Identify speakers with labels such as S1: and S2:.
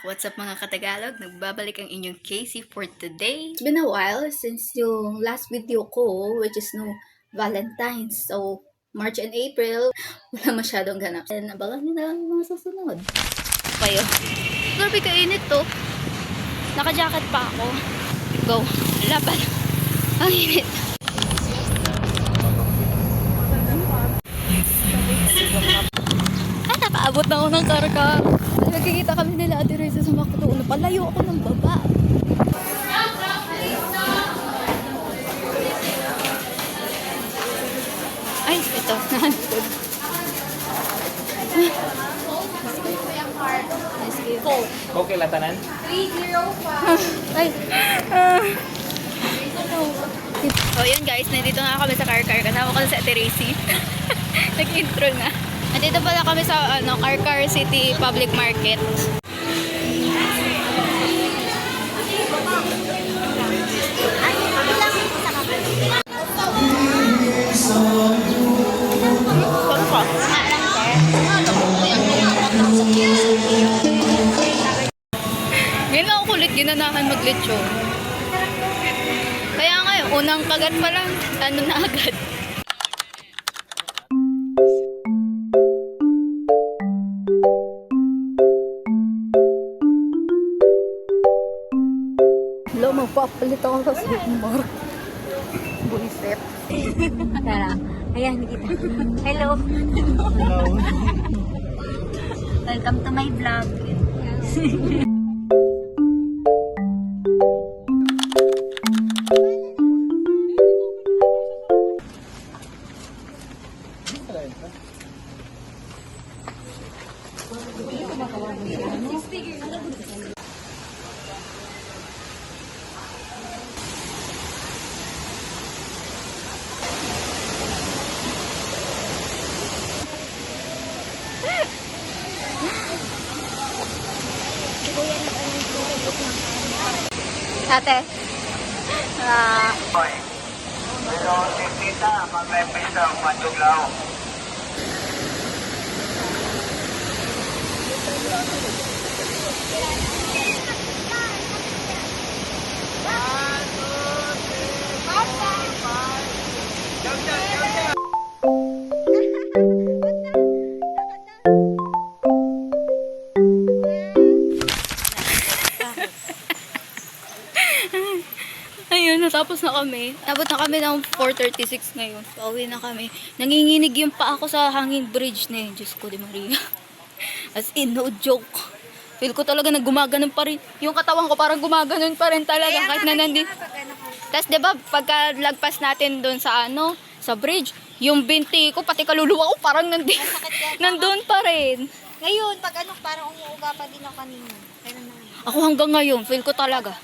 S1: What's up mga Katagalog? Nagbabalik ang inyong Casey for today.
S2: It's been a while since yung last video ko, which is no Valentine's. So, March and April, wala masyadong ganap. And abangan nyo na lang yung mga susunod.
S1: Kayo. Grabe kainit to. Naka-jacket pa ako. Go. Laban. Ang init. Nakaabot na ako ng karka. Nagkikita kami nila Ate Reza sa Macdo. Napalayo ako ng baba. Ay, ito. Nahanapod.
S3: Okay, latanan?
S1: Ay. So, yun guys. Nandito nga kami sa car-car. Kasama ko na si Ate Racy. Nag-intro na. Nandito pala kami sa Car City Public Market. Ngayon lang ako kulit ginanahan maglitsyon. Kaya nga unang kagat pa lang, ano na agad.
S2: Hello, magpapalit ako sa Sigmar. Buisit.
S4: Tara. Ayan, nakita. Hello.
S3: Hello.
S4: Welcome to my vlog.
S1: Ate.
S3: Pero tita, mag-repisa ang matuglaw.
S1: Ayun, natapos na kami. Abot na kami ng 4:36 ngayon. Pauwi na kami. Nanginginig yung pa ako sa hanging bridge na yun. Diyos ko, di Maria. As in, no joke. Feel ko talaga na gumaganon pa rin. Yung katawan ko parang gumaganon pa rin talaga. Kahit na nandito. Tapos, di ba, pagka lagpas natin doon sa sa bridge, yung binti ko, pati kaluluwa ko, parang nandun pa rin.
S4: Ngayon, pag parang umuuga pa din ako kanina. Kailan na ngayon?
S1: Ako hanggang ngayon, feel ko talaga.